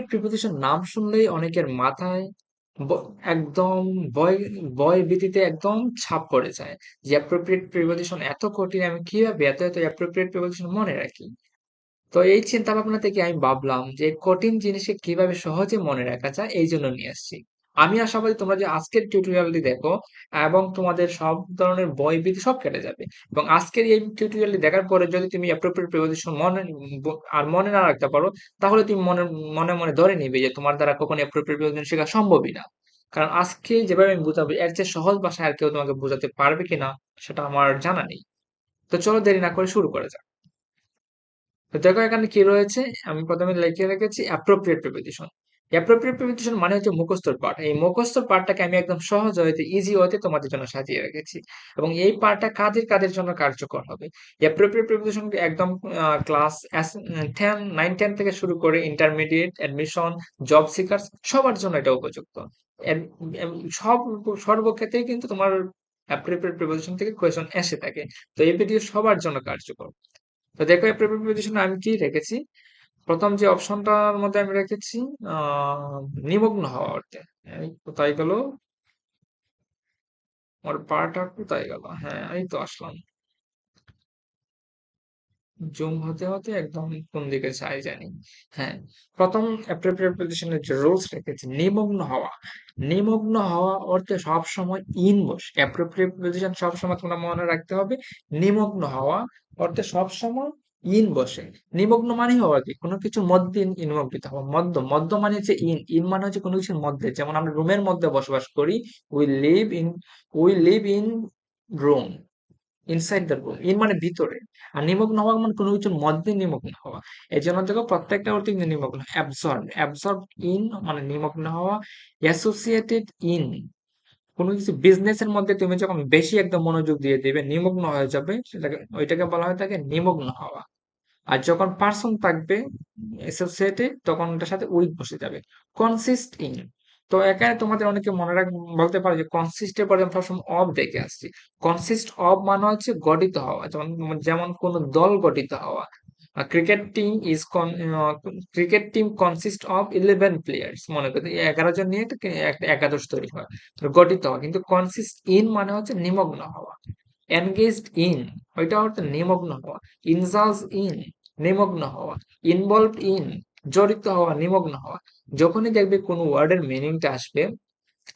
Preposition নাম শুনলেই অনেকের মাথায় একদম ভয় ভয় ভীতিতে একদম ছাপ পড়ে যায় যে অ্যাপ্রোপ্রিয়েট প্রিপোজিশন এত কঠিন, আমি কিভাবে এত এত অ্যাপ্রোপ্রিয়েট প্রিপোজিশন মনে রাখি। তো এই চিন্তা ভাবনা থেকে আমি ভাবলাম যে কঠিন জিনিসকে কিভাবে সহজে মনে রাখা যায়, এই জন্য নিয়ে আসছি। আমি আশাবাদী তোমরা যে আজকের টিউটোরিয়ালটি দেখো এবং তোমাদের সব ধরনের ভয় ভীতি সব কেটে যাবে। এবং আজকের এই টিউটোরিয়ালটি দেখার পরে যদি তুমি অ্যাপ্রোপ্রিয়েট প্রিপোজিশন আর মনে না রাখতে পারো, তাহলে তুমি মনে মনে মনে ধরে নিবে যে তোমার দ্বারা কখনো অ্যাপ্রোপ্রিয়েট প্রিপোজিশন শেখা সম্ভবই না। কারণ আজকে যেভাবে আমি বুঝাবো এর যে সহজ ভাষায় আর কেউ তোমাকে বোঝাতে পারবে কিনা সেটা আমার জানা নেই। তো চলো দেরি না করে শুরু করা যাক। তো দেখো এখানে কি রয়েছে। আমি প্রথমে লিখে রেখেছি অ্যাপ্রোপ্রিয়েট প্রিপোজিশন। অ্যাপ্রোপ্রিয়েট প্রিপোজিশন মানে হচ্ছে মুখস্থর পাঠ। এই মুখস্থর পাঠটাকে আমি একদম সহজ হইতে ইজি হইতে তোমাদের জন্য সাজিয়ে রেখেছি। এবং এই পাঠটা কাদের কাদের জন্য কার্যকর হবে। অ্যাপ্রোপ্রিয়েট প্রিপোজিশন একদম ক্লাস 9 10 থেকে শুরু করে ইন্টারমিডিয়েট, অ্যাডমিশন, জব সিকার্স সবার জন্য এটা উপযুক্ত। এম- সব সর্বক্ষেত্রেই কিন্তু তোমার অ্যাপ্রোপ্রিয়েট প্রিপোজিশন থেকে কোয়েশন এসে থাকে। তো এই ভিডিও সবার জন্য কার্যকর। তো দেখো এই প্রিপোজিশনে আমি কি রেখেছি। প্রথম যে অপশনটার মধ্যে আমি রেখেছি আহ নিমগ্ন হওয়া অর্থে। এই কোথায় গেল আমার পাটা, কোথায় গেল? হ্যাঁ, এই তো আসলাম। জুম হতে হতে একদম কোন দিকে চাই জানি। হ্যাঁ, প্রথম অ্যাপ্রোপ্রিয়েট পজিশনের যে রুলস রেখেছি, নিমগ্ন হওয়া। নিমগ্ন হওয়া অর্থে সবসময় ইন বসে। অ্যাপ্রোপ্রিয়েট পজিশন সবসময় তোমরা মনে রাখতে হবে। নিমগ্ন হওয়া অর্থে সবসময় ইন বসে। নিমগ্ন মানে হওয়া কি কোনো কিছুর মধ্যে নিমগ্নিত হওয়া। মধ্য মধ্য মানে হচ্ছে ইন। ইন মানে হচ্ছে কোনো কিছুর মধ্যে। যেমন আমরা রুমের মধ্যে বসবাস করি, we live in we live in room, inside the room. In মানে ভিতরে। আর নিমগ্ন হওয়া মানে কোনো কিছুর মধ্যে নিমগ্ন হওয়া। এই জন্য দেখো প্রত্যেকটা অর্থে কিন্তু নিমগ্ন। অ্যাবসর্ব অ্যাবসর্ব ইন মানে নিমগ্ন হওয়া। অ্যাসোসিয়েটেড ইন কোনো কিছু বিজনেস এর মধ্যে তুমি যখন বেশি একদম মনোযোগ দিয়ে দিবে, নিমগ্ন হয়ে যাবে, সেটাকে ওইটাকে বলা হয় থাকে নিমগ্ন হওয়া। আর যখন পার্সন থাকবে অ্যাসোসিয়েটেড, তখন ওটার সাথে উইথ বসে যাবে। Consist in. তো এখানে তোমাদের অনেকে মনে বলতে পারে যে কনসিস্টের পরে আমরা সবসময় অফ দেখে আসছি। কনসিস্ট অফ মানে হচ্ছে গঠিত হওয়া। যেমন যেমন কোন দল গঠিত হওয়া। Cricket team is cricket team consist of 11 players. মনে করি 11 জন নিয়ে একটা একাদশ তৈরি হয়। তো গঠিত হওয়া। কিন্তু কনসিস্ট ইন মানে হচ্ছে নিমগ্ন হওয়া। এনগেজড ইন ওইটা হচ্ছে নিমগ্ন হওয়া। ইনজালজ ইন নিমগ্ন হওয়া। ইনভলভড ইন জড়িত হওয়া, নিমগ্ন হওয়া। যখনই দেখবে কোন ওয়ার্ডের মিনিংটা আসবে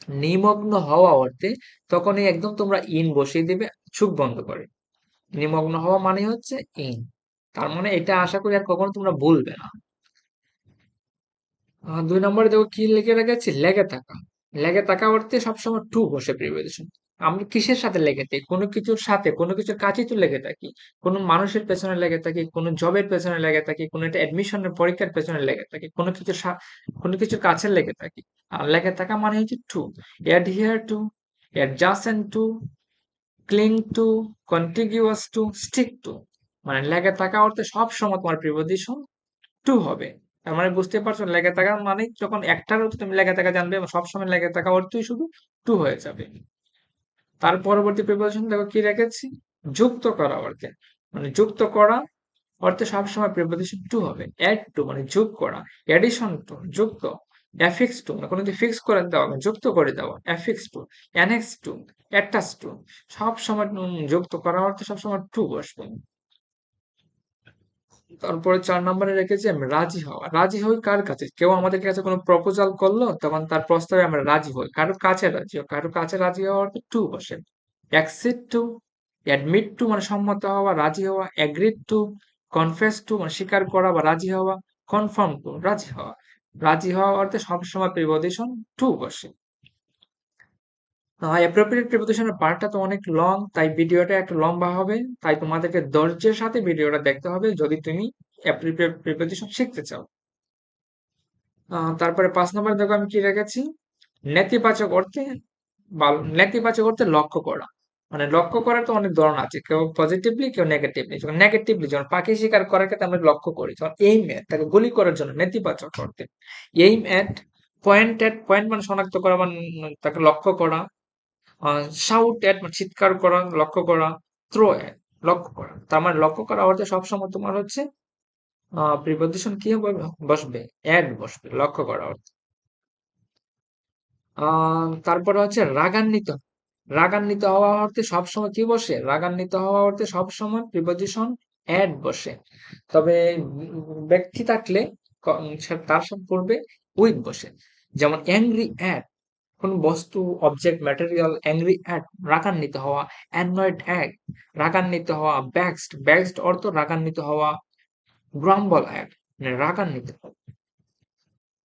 নিমগ্ন হওয়া অর্থে, তখনই একদম তোমরা ইন বসিয়ে দিবে চোখ বন্ধ করে। নিমগ্ন হওয়া মানে হচ্ছে ইন। তার মানে এটা আশা করি আর কখনো তোমরা ভুলবে না। 2 নম্বরে দেখো কি লিখে রেখেছি, লেগে থাকা। লেগে থাকা অর্থে সবসময় টু বসে প্রিপোজিশন। আমরা কিসের সাথে লেগে থাকি? কোনো কিছুর সাথে, কোনো কিছুর কাছেই তো লেগে থাকি। কোনো মানুষের পেছনে লেগে থাকি, কোনো জবের পেছনে লেগে থাকি, কোনো একটা অ্যাডমিশনের পরীক্ষার পেছনে লেগে থাকি, কোনো কিছুর কাছে লেগে থাকি। আর লেগে থাকা মানে হচ্ছে to. Adhere to, adjacent to, cling to, contiguous to, stick to. মানে লেগে থাকা অর্থে সবসময় তোমার প্রিপোজিশন টু হবে। তার মানে বুঝতে পারছো, লেগে থাকা মানে যখন একটার অর্থ তুমি লেগে থাকা জানবে এবং সবসময় লেগে থাকা অর্থই শুধু টু হয়ে যাবে। তার পরবর্তী প্রিপোজিশন দেখো কি রেখেছি, যুক্ত করা অর্থে। মানে যুক্ত করা অর্থে সবসময় প্রিপোজিশন টু হবে। অ্যাড টু মানে যোগ করা। অ্যাডিশন টু যুক্ত। অ্যাফিক্স টু মানে কোনো কিছু ফিক্স করে দেওয়া, যুক্ত করে দেওয়া। Affix to, annex to, attach to. সবসময় যুক্ত করা অর্থে সবসময় টু বসবে। তারপরে 4 নম্বরে রেখেছি আমি রাজি হওয়া। রাজি হই কার কাছে? কেউ আমাদের কাছে কোনো প্রপোজাল করলো, তখন তার প্রস্তাবে আমরা রাজি হই। কারো কাছে রাজি হওয়া। কারো কাছে রাজি হওয়ার টু বসে। অ্যাকসেপ্ট টু, অ্যাডমিট টু মানে সম্মত হওয়া, রাজি হওয়া। অ্যাগ্রিড টু, কনফেস টু মানে স্বীকার করা বা রাজি হওয়া। কনফার্ম টু রাজি হওয়া। রাজি হওয়া অর্থে সবসময় প্রিপোজিশন টু বসে। অ্যাপ্রোপ্রিয়েট প্রিপোজিশনের পার্টটা তো অনেক লং, তাই ভিডিওটা একটু লম্বা হবে। তাই তোমাদেরকে ধৈর্যের সাথে ভিডিওটা দেখতে হবে যদি তুমি অ্যাপ্রোপ্রিয়েট প্রিপোজিশন শিখতে চাও। তারপরে 5 নম্বরে দেখো আমি কি রেখেছি, নেতিবাচক অর্থে বা নেতিবাচক অর্থে লক্ষ্য করা। মানে লক্ষ্য করার তো অনেক ধরন আছে, কেউ পজিটিভলি কেউ নেগেটিভলি। যখন নেগেটিভলি, যখন পাখি শিকার করার ক্ষেত্রে আমরা লক্ষ্য করি, যখন এইম এট তাকে গুলি করার জন্য নেতিবাচক অর্থে। এইম এট, পয়েন্ট এট, পয়েন্ট মানে শনাক্ত করা মানে তাকে লক্ষ্য করা। শাউট এট মানে চিৎকার করা, লক্ষ্য করা। থ্রো এট লক্ষ্য করা। তার মানে লক্ষ্য করা অর্থে সবসময় তোমার হচ্ছে প্রিপজিশন কি হবে? বসবে, অ্যাড বসবে, লক্ষ্য করা অর্থ। তারপরে হচ্ছে রাগান্বিত। রাগান্বিত হওয়া অর্থে সবসময় কি বসে? রাগান্বিত হওয়া অর্থে সবসময় প্রিপজিশন অ্যাড বসে। তবে ব্যক্তি থাকলে তার সাথে পূর্বে উইথ বসে। যেমন অ্যাংরি অ্যাট, কোন বস্তু, অবজেক্ট, ম্যাটেরিয়াল, অ্যাংরি অ্যাট রাগান্বিত হওয়া, অ্যানয়েড অ্যাট রাগান্বিত হওয়া, ভেক্সড, ভেক্সড অর্থ রাগান্বিত হওয়া, গ্রাম্বল অ্যাট মানে রাগান্বিত হওয়া।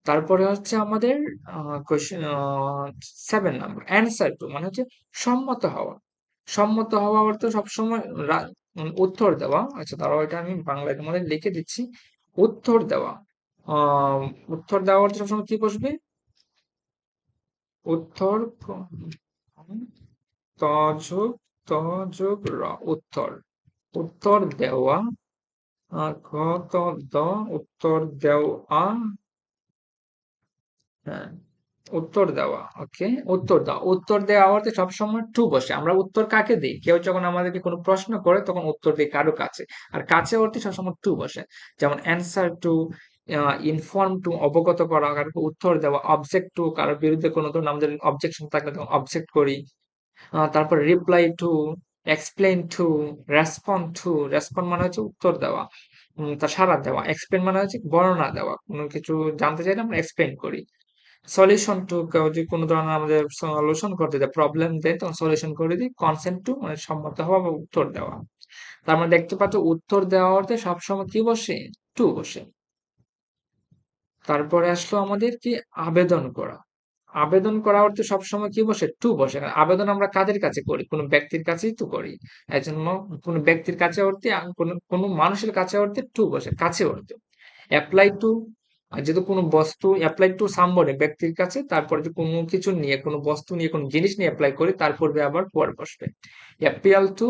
তারপরে হচ্ছে আমাদের কোয়েশ্চেন 7 নাম্বার, অ্যান্সার টু মানে হচ্ছে সম্মত হওয়া। সম্মত হওয়া অর্থ সবসময় উত্তর দেওয়া। আচ্ছা দাঁড়াও, এটা আমি বাংলায় তোমাদের লিখে দিচ্ছি। উত্তর দেওয়া। আহ উত্তর দেওয়া অর্থ সবসময় কি বসবে? উত্তর তযোগ তযোগ র, উত্তর। উত্তর দেওয়া। ঘ ত দ, উত্তর দেওয়া। হ্যাঁ, উত্তর দেওয়া। ওকে, উত্তর দাও। উত্তর দেওয়া অর্থে সবসময় টু বসে। আমরা উত্তর কাকে দিই? কেউ যখন আমাদেরকে কোনো প্রশ্ন করে তখন উত্তর দিই কারো কাছে। আর কাছে অর্থে সবসময় টু বসে। যেমন অ্যান্সার টু, ইনফর্ম টু অবগত করা, কারোকে উত্তর দেওয়া, অবজেক্ট টু কারোর বিরুদ্ধে কোনো ধরুন আমাদের অবজেকশন থাকলে তখন অবজেক্ট করি। তারপর reply to, explain to, respond to. Respond মানে হচ্ছে উত্তর দেওয়া, তার সাড়া দেওয়া। এক্সপ্লেন মানে হচ্ছে বর্ণনা দেওয়া, কোনো কিছু জানতে চাইলে আমরা এক্সপ্লেন করি। সলিউশন টু, কেউ যদি কোনো ধরনের আমাদের সলিউশন করতে দেয়, প্রবলেম দেয়, তখন সলিউশন করে দিই। কনসেন্ট টু মানে সম্মত হওয়া বা উত্তর দেওয়া। তার মানে দেখতে পাচ্ছ উত্তর দেওয়া অর্থে সবসময় কি বসে? টু বসে। তারপরে আসলো আমাদের কি? আবেদন করা। আবেদন করা অর্থে সবসময় কি বসে? টু বসে। আর আবেদন আমরা কাদের কাছে করি? কোনো ব্যক্তির কাছেই তো করি। এজন্য কোনো ব্যক্তির কাছে অর্থে কোনো মানুষের কাছে অর্থে টু বসে, কাছে অর্থে। অ্যাপ্লাই টু, আর যেহেতু কোনো বস্তু অ্যাপ্লাই টু সামবডি ব্যক্তির কাছে, তারপরে যে কোনো কিছু নিয়ে, কোনো বস্তু নিয়ে, কোনো জিনিস নিয়ে অ্যাপ্লাই করি, তার পূর্বে আবার ফর বসবে। অ্যাপিয়াল টু,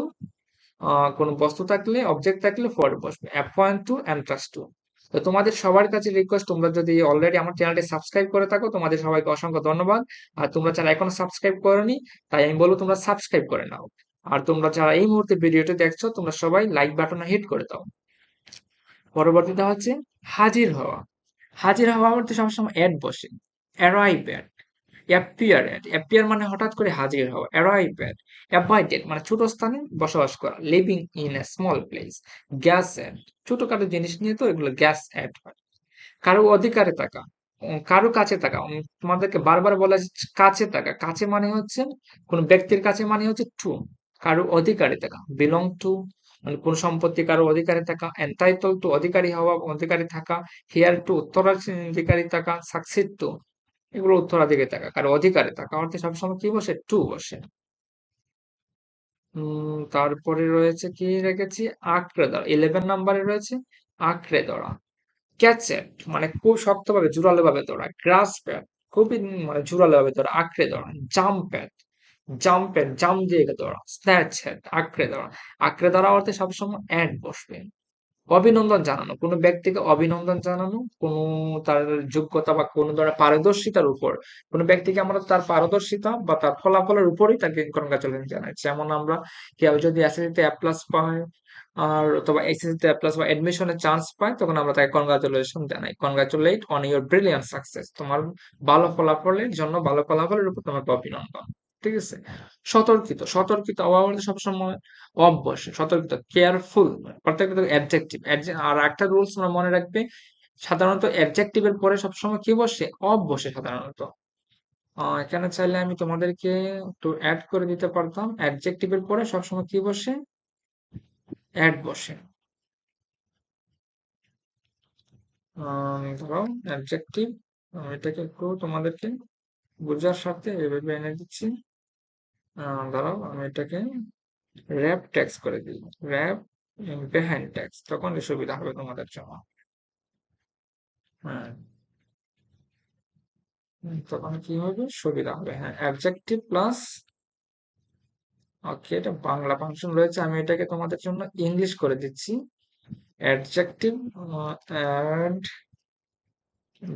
কোনো বস্তু থাকলে, অবজেক্ট থাকলে ফর বসবে। Appoint to, entrust to. তো তোমাদের সবার কাছে রিকোয়েস্ট, তোমরা যদি অলরেডি আমার চ্যানেলটি সাবস্ক্রাইব করে থাকো, তোমাদের সবাইকে অসংখ্য ধন্যবাদ। আর তোমরা যারা এখনো সাবস্ক্রাইব করোনি, তাই আমি বলবো তোমরা সাবস্ক্রাইব করে নাও। আর তোমরা যারা এই মুহূর্তে ভিডিওটি দেখছো, তোমরা সবাই লাইক বাটনে হিট করে দাও। পরবর্তীটা হচ্ছে হাজির হওয়া। হাজির হওয়া অর্থে সবসময় অ্যাড বসে। Arrive at, appear at. Appear মানে হঠাৎ করে হাজির হওয়া। Arrive at. অ্যাভয়েডেড মানে ছোট স্থানে বসবাস করা। Living in a small place. Gas at, ছোটখাটো জিনিস নিয়ে তো এগুলো গ্যাস অ্যাট হয়। কারো অধিকারে থাকা, কারো কাছে থাকা। তোমাদেরকে বারবার বলা যাচ্ছে কাছে থাকা। কাছে মানে হচ্ছে কোন ব্যক্তির কাছে মানে হচ্ছে টু। কারো অধিকারে থাকা, বিলং টু মানে কোন সম্পত্তি কারো অধিকারে থাকা। এন্টাইটল টু অধিকারী হওয়া, অধিকারী থাকা। হিয়ার টু উত্তরাধিকারী থাকা। সাকসিড টু এগুলো উত্তরাধিকারী থাকা। কারো অধিকারে থাকা অর্থে সবসময় কি বসে? টু বসে। তারপরে রয়েছে কি রেখেছি? আঁকড়ে ধরা। 11 নাম্বারে রয়েছে আঁকড়ে ধরা। ক্যাচেট মানে খুব শক্তভাবে জোরালো ভাবে ধরা। গ্রাস্প এট খুবই মানে জোরালো ভাবে ধরা, আঁকড়ে ধরা। জাম্প এট, জাম্প এট জাম্প দিয়ে ধরা। স্ন্যাচ এট আঁকড়ে ধরা। আঁকড়ে ধরা অর্থে সবসময় অ্যাড বসবে। অভিনন্দন জানানো, কোনো ব্যক্তিকে অভিনন্দন জানানো, কোনো তার যোগ্যতা বা কোনো ধরনের পারদর্শিতার উপর। কোনো ব্যক্তিকে আমরা তার পারদর্শিতা বা তার ফলাফলের উপরেই তাকে কনগ্রাচুলেশন জানাই। যেমন আমরা কেউ যদি এসএসসি তে এ প্লাস পায়, আর অথবা এইচএসসি তে এ প্লাস বা এডমিশনের চান্স পায়, তখন আমরা তাকে কনগ্রাচুলেশন জানাই। Congratulate on your brilliant success, তোমার ভালো ফলাফলের জন্য, ভালো ফলাফলের উপর তোমাকে অভিনন্দন। ঠিক আছে। সতর্কিত। সতর্কিত হওয়া বলতে সবসময় অফ বসে। সতর্কিত, কেয়ারফুল প্রত্যেকটা অ্যাডজেক্টিভ। আর একটা রুলস আমরা মনে রাখবে, সাধারণত অ্যাডজেক্টিভের পরে সবসময় কি বসে? অফ বসে সাধারণত। এখানে চাইলে আমি তোমাদেরকে একটু অ্যাড করে দিতে পারতাম। অ্যাডজেক্টিভের পরে সবসময় কি বসে? অ্যাড বসে। ধরো অ্যাডজেক্টিভ, এটাকে একটু তোমাদেরকে বোঝার স্বার্থে এভাবে এনে দিচ্ছি। দাঁড়াও আমি এটাকে র্যাপ ট্যাক্স করে দিই। র্যাপ বিহাইন্ড ট্যাক্স, তখন সুবিধা হবে তোমাদের জন্য। হ্যাঁ, তখন কি হবে? সুবিধা হবে। হ্যাঁ, অ্যাডজেক্টিভ প্লাস। ওকে, এটা বাংলা ফাংশন রয়েছে, আমি এটাকে তোমাদের জন্য ইংলিশ করে দিচ্ছি। Adjective,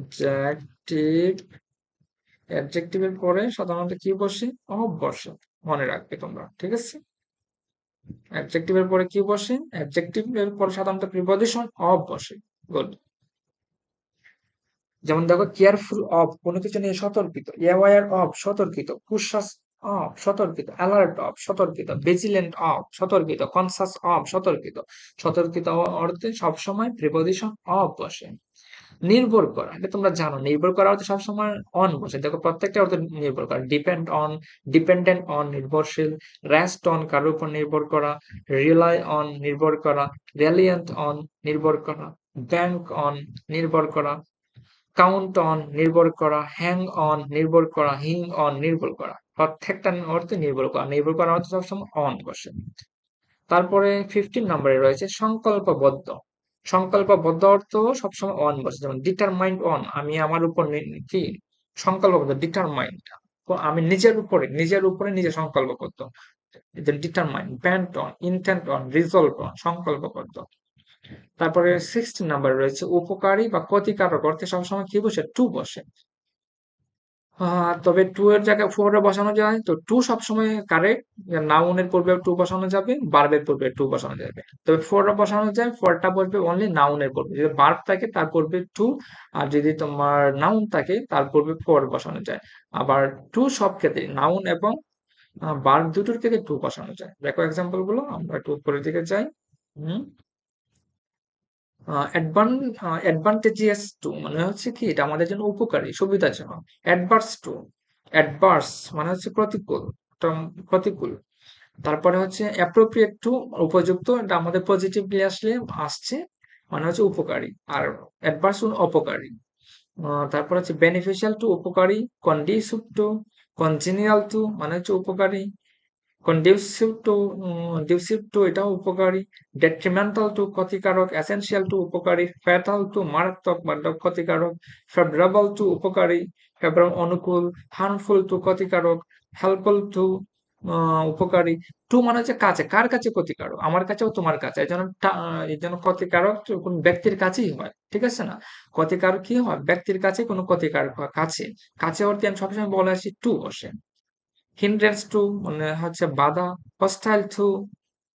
adjective. অ্যাডজেক্টিভের পরে সাধারণত কি বসে? অফ বসে। মনে রাখবে তোমরা, ঠিক আছে। অ্যাডজেক্টিভের পরে কি বসে? অ্যাডজেক্টিভের পরে সাধারণত প্রিপজিশন অফ বসে। গুড। যেমন দেখো কেয়ারফুল অফ কোনো কিছু নিয়ে সতর্কিত, অ্যাওয়্যার অফ সতর্কিত, কুশাস অফ সতর্কিত, অ্যালার্ট অফ সতর্কিত, ভিজিলেন্ট অফ সতর্কিত, কনসাস অফ সতর্কিত। সতর্কিত অর্থে সবসময় প্রিপোজিশন অফ বসে। নির্ভর করা, এটা তোমরা জানো, নির্ভর করা অর্থে সবসময় অন বসে। দেখো প্রত্যেকটা অর্থে নির্ভর করা, ডিপেন্ড অন, ডিপেন্ডেন্ট অন নির্ভরশীল, রেস্ট অন কারোর উপর নির্ভর করা, রিলাই অন নির্ভর করা, রেলিয়েন্ট অন নির্ভর করা, ব্যাংক অন নির্ভর করা, কাউন্ট অন নির্ভর করা, হ্যাং অন নির্ভর করা, হিং অন নির্ভর করা। প্রত্যেকটা অর্থে নির্ভর করা, নির্ভর করা অর্থে সবসময় অন বসে। তারপরে 15 নম্বরে রয়েছে সংকল্পবদ্ধ। সংকল্পবদ্ধ অর্থ সবসময় অন বসে। যেমন ডিটারমাইন্ড অন, আমি আমার উপর কি সংকল্পবদ্ধ, ডিটারমাইন্ড, আমি নিজের উপরে নিজে সংকল্পবদ্ধ, determined. Bent on, intent on, resolve on, সংকল্পবদ্ধ। তারপরে 16 নাম্বার রয়েছে উপকারী বা ক্ষতিকারক অর্থে সবসময় কি বসে? টু বসে। তবে টু এর জায়গায় ফোর এ বসানো যায়, তো টু সবসময় কারেক্ট। নাউনের পূর্বে টু বসানো যাবে, বার্বের পূর্বে টু বসানো যাবে। তবে ফোর এ বসানো যায়, ফোরটা বসবে অনলি নাউনের পূর্বে। যদি বার্ব থাকে তার পূর্বে টু, আর যদি তোমার নাউন থাকে তার পূর্বে ফোর বসানো যায়। আবার টু সব ক্ষেত্রে নাউন এবং বার্ব দুটোর ক্ষেত্রে টু বসানো যায়। দেখো এক্সাম্পল গুলো, আমরা একটু উপরের দিকে যাই। হুম অ্যাডভান্টেজিয়াস টু মানে হচ্ছে কি, এটা আমাদের জন্য উপকারী, সুবিধাজনক। অ্যাডভার্স টু, অ্যাডভার্স মানে হচ্ছে প্রতিকূল, প্রতিকূল। তারপরে হচ্ছে অ্যাপ্রোপ্রিয়েট টু, উপযুক্ত, এটা আমাদের পজিটিভলি আসছে মানে হচ্ছে উপকারী। আর অ্যাডভার্স অপকারী। তারপর হচ্ছে বেনিফিশিয়াল টু, উপকারী। কন্ডিউসিভ টু, কনজিনিয়াল টু মানে হচ্ছে উপকারী। ডিউসিভ টু এটাও উপকারী। ডেট্রিমেন্টাল টু ক্ষতিকারক, এসেনশিয়াল টু উপকারী, ফ্যাটাল টু মারাত্মক বা ক্ষতিকারক, ফেভারেবল টু উপকারী, ফেভারেবল অনুকূল, হার্মফুল টু ক্ষতিকারক, হেল্পফুল টু উপকারী। টু মানে হচ্ছে কাছে, কার কাছে ক্ষতিকারক? আমার কাছেও তোমার কাছে। এই জন্য ক্ষতিকারক কোন ব্যক্তির কাছেই হয়, ঠিক আছে না? ক্ষতিকারক কি হয়? ব্যক্তির কাছে কোনো ক্ষতিকারক হয়, কাছে। কাছে অর্থে আমি সবসময় বলে আসি টু বসে। হিন্ড্রেন্স টু মানে হচ্ছে বাধা। হস্টাইল টু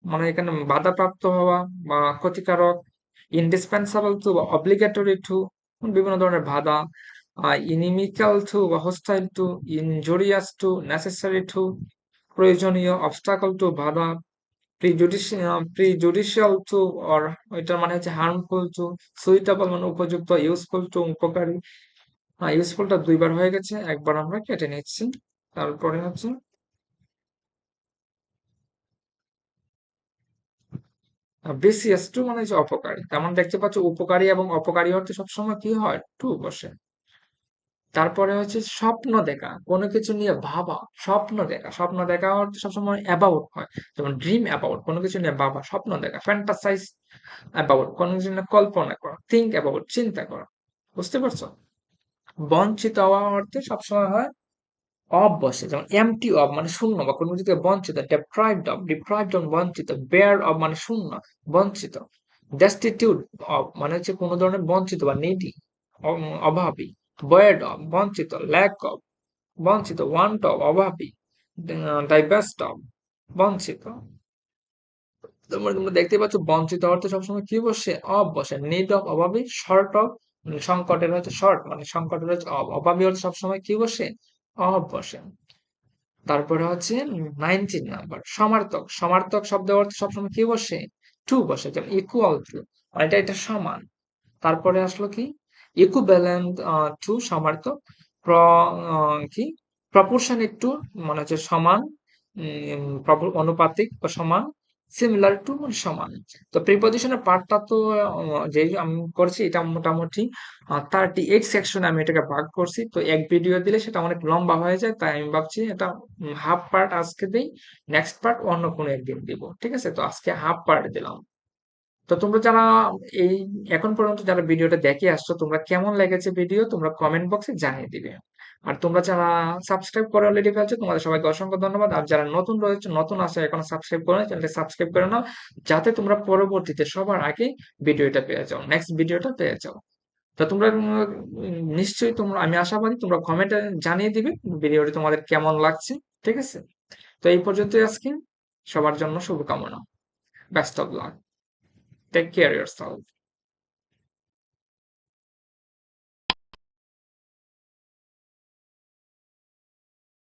মানে এখানে বাধাপ্রাপ্ত হওয়া বা ক্ষতিকারক। ইন্ডিসপেন্সাবল টু বা অব্লিগেটরি টু বিভিন্ন ধরনের বাধা। ইনিমিক্যাল টু বা hostile to, injurious to, necessary to প্রয়োজনীয়, অবস্টাকল টু বাধা, প্রিজুডিশিয়াল টু অর এটার মানে হচ্ছে হার্মফুল টু, সুইটেবল মানে উপযুক্ত, ইউজফুল টু উপকারী। ইউজফুলটা দুইবার হয়ে গেছে, একবার আমরা কেটে নিচ্ছি। তারপরে হচ্ছে বিসিএস টু মানে হচ্ছে অপকারী। তার মানে দেখতে পাচ্ছ উপকারী এবং অপকারী অর্থে সবসময় কি হয়? টু বসে। তারপরে হচ্ছে স্বপ্ন দেখা, কোনো কিছু নিয়ে ভাবা। স্বপ্ন দেখা, স্বপ্ন দেখা অর্থে সবসময় অ্যাবাউট হয়। যেমন ড্রিম অ্যাবাউট, কোনো কিছু নিয়ে ভাবা, স্বপ্ন দেখা। ফ্যান্টাসাইজ অ্যাবাউট, কোনো কিছু নিয়ে কল্পনা করা। থিঙ্ক অ্যাবাউট, চিন্তা করা। বুঝতে পারছো? বঞ্চিত হওয়া অর্থে সবসময় হয় অফ বসে। যেমন এমটি অফ মানে শূন্য, বা কোনো কিছু থেকে বঞ্চিত। ডিপ্রাইভড অফ বঞ্চিত। বেয়ার অফ মানে শূন্য, বঞ্চিত। ডেস্টিটিউট অফ মানে হচ্ছে কোনো ধরনের বঞ্চিত বা নিডি, অভাবী। বয়েড অফ বঞ্চিত, ল্যাক অফ বঞ্চিত, ওয়ান্ট অফ অভাবী, ডাইভার্সড অফ বঞ্চিত। তোমরা দেখতে পাচ্ছ বঞ্চিত অর্থে সবসময় কি বসে? অফ বসে। নিড অফ অভাবী, শর্ট অফ সংকটের হচ্ছে শর্ট মানে সংকটের হচ্ছে অফ, অভাবী অর্থে সবসময় কি বসে? অফ বসে। তারপরে হচ্ছে 19 নাম্বার সমার্থক। সমার্থক শব্দের অর্থ সবসময় কি বসে? টু বসে। যেমন ইকুয়াল টু, এটা সমান। তারপরে আসলো কি? ইকুইভ্যালেন্ট টু সমার্থক। প্র কি প্রপোর্শনেট টু মানে হচ্ছে সমান, অনুপাতিক বা সমান। সিমিলার টু মানে সমান। তো প্রিপজিশনের পার্টটা তো যে আমি করছি এটা মোটামুটি 38 সেকশনে আমি এটাকে ভাগ করছি। তো এক ভিডিও দিলে সেটা অনেক লম্বা হয়ে যায়, তাই আমি ভাবছি এটা হাফ পার্ট আজকে দিই, নেক্সট পার্ট অন্য কোনো একদিন দিব। ঠিক আছে, তো আজকে হাফ পার্ট দিলাম। তো তোমরা যারা এই এখন পর্যন্ত যারা ভিডিওটা দেখে আসছো, তোমরা কেমন লেগেছে ভিডিও তোমরা কমেন্ট বক্সে জানিয়ে দিবে। আর তোমরা যারা সাবস্ক্রাইব করে অলরেডি ফেলছো, তোমাদের সবাইকে অসংখ্য ধন্যবাদ। আর যারা নতুন রয়েছে, নতুন আছে এখনো সাবস্ক্রাইব করে না, চ্যানেলটা সাবস্ক্রাইব করে নাও, যাতে তোমরা পরবর্তীতে সবার আগে ভিডিওটা পেয়ে যাও, নেক্সট ভিডিওটা পেয়ে যাও। তো তোমরা নিশ্চয়ই তোমরা, আমি আশাবাদী তোমরা কমেন্টে জানিয়ে দিবে ভিডিওটি তোমাদের কেমন লাগছে। ঠিক আছে, তো এই পর্যন্তই আজকে। সবার জন্য শুভকামনা। Best of luck. Take care yourself.